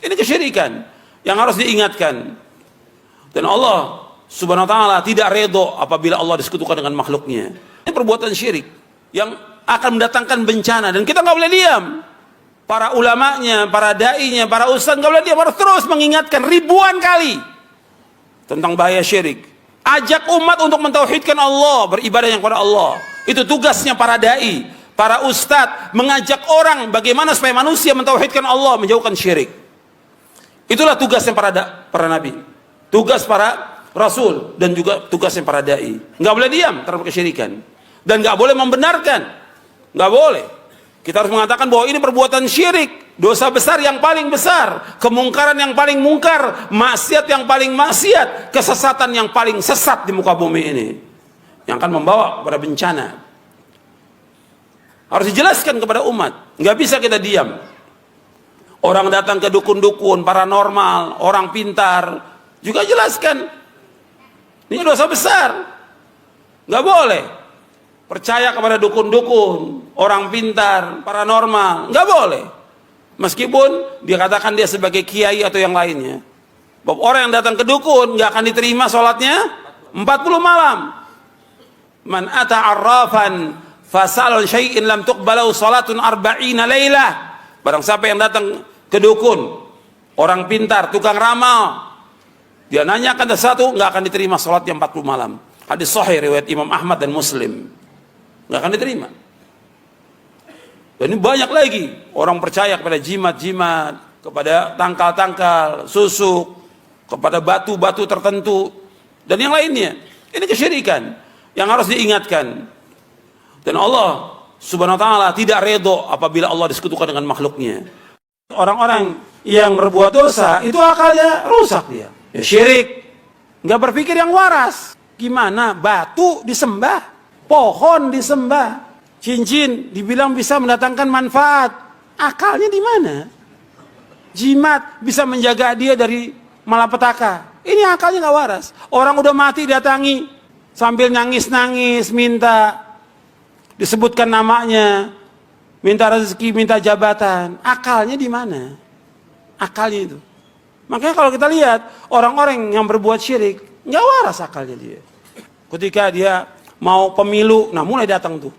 Ini kesyirikan yang harus diingatkan. Dan Allah Subhanahu wa ta'ala tidak redho apabila Allah disekutukan dengan makhluknya. Ini perbuatan syirik yang akan mendatangkan bencana, dan kita nggak boleh diam. Para ulamanya, para dai-nya, para ustaz nggak boleh diam, harus terus mengingatkan ribuan kali tentang bahaya syirik. Ajak umat untuk mentauhidkan Allah, beribadah yang kepada Allah. Itu tugasnya para dai, para ustaz, mengajak orang bagaimana supaya manusia mentauhidkan Allah, menjauhkan syirik. Itulah tugasnya para nabi, tugas para rasul, dan juga tugasnya para dai. Nggak boleh diam terhadap kesyirikan, dan nggak boleh membenarkan, nggak boleh. Kita harus mengatakan bahwa ini perbuatan syirik, dosa besar yang paling besar, kemungkaran yang paling mungkar, maksiat yang paling maksiat, kesesatan yang paling sesat di muka bumi ini, yang akan membawa kepada bencana. Harus dijelaskan kepada umat, nggak bisa kita diam. Orang datang ke dukun-dukun, paranormal, orang pintar, juga jelaskan, ini dosa besar, nggak boleh percaya kepada dukun-dukun, orang pintar, paranormal, nggak boleh. Meskipun dia katakan dia sebagai kiai atau yang lainnya. Bahwa orang yang datang ke dukun nggak akan diterima sholatnya 40 malam. Man ata arrafan fasal syai'in lam tuqbalau salatun arba'ina lailah. Barang siapa yang datang ke dukun, orang pintar, tukang ramal, dia nanyakan sesuatu, nggak akan diterima sholatnya 40 malam. Hadis sahih riwayat Imam Ahmad dan Muslim. Nggak akan diterima. Dan ini banyak lagi orang percaya kepada jimat-jimat, kepada tangkal-tangkal, susuk, kepada batu-batu tertentu, dan yang lainnya. Ini kesyirikan yang harus diingatkan. Dan Allah Subhanahu wa ta'ala tidak redho apabila Allah disekutukan dengan makhluknya. Orang-orang yang berbuat dosa itu akalnya rusak dia. Ya, syirik, nggak berpikir yang waras. Gimana batu disembah, pohon disembah, cincin dibilang bisa mendatangkan manfaat, akalnya di mana? Jimat bisa menjaga dia dari malapetaka, ini akalnya nggak waras. Orang udah mati datangi sambil nangis-nangis minta, disebutkan namanya, minta rezeki, minta jabatan, akalnya di mana? Akalnya itu. Makanya kalau kita lihat orang-orang yang berbuat syirik, nggak waras akalnya dia. Ketika dia mau pemilu, nah mulai datang tuh,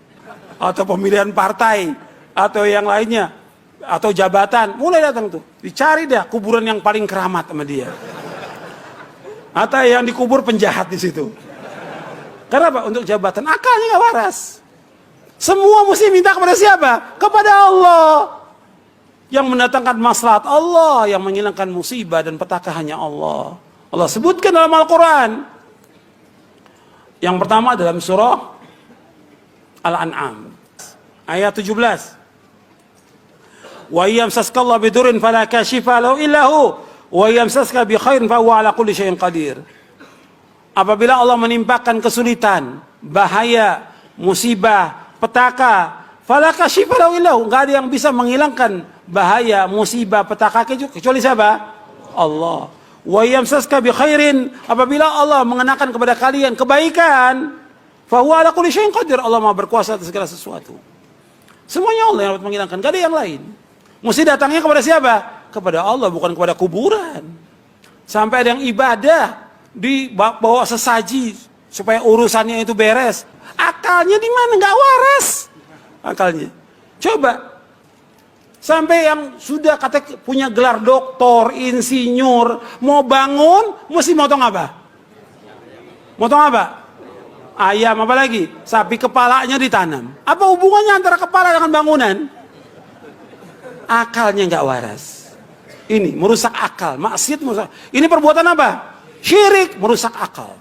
atau pemilihan partai, atau yang lainnya, atau jabatan, mulai datang tuh, dicari dah kuburan yang paling keramat sama dia, atau yang dikubur penjahat di situ. Kenapa? Untuk jabatan. Akalnya nggak waras. Semua mesti minta kepada siapa? Kepada Allah, yang mendatangkan maslahat, Allah yang menghilangkan musibah dan petaka hanya Allah. Allah sebutkan dalam Al-Quran. Yang pertama dalam surah Al-An'am ayat 17. Wa yamsaskallahu bidurrin fala kashifa lahu illa hu wa yamsaska bi khairin fa huwa ala kulli syai'in qadir. Apabila Allah menimpakan kesulitan, bahaya, musibah, petaka, fala kashifa lahu illa hu, enggak ada yang bisa menghilangkan bahaya, musibah, petaka kecuali siapa? Allah. Wa yamsaska bi khairin, apabila Allah mengenakan kepada kalian kebaikan, fa huwa ala kulli syai'in qadir, Allah Maha berkuasa atas segala sesuatu. Semuanya Allah yang dapat menghilangkan, gak ada yang lain. Mesti datangnya kepada siapa? Kepada Allah, bukan kepada kuburan. Sampai ada yang ibadah dibawa sesaji supaya urusannya itu beres. Akalnya di mana? Nggak waras akalnya. Coba. Sampai yang sudah punya gelar doktor, insinyur, mau bangun, mesti motong apa? Motong apa? Ayam, apa lagi? Sapi kepalanya ditanam. Apa hubungannya antara kepala dengan bangunan? Akalnya nggak waras. Ini merusak akal, maksiat merusak. Ini perbuatan apa? Syirik, merusak akal.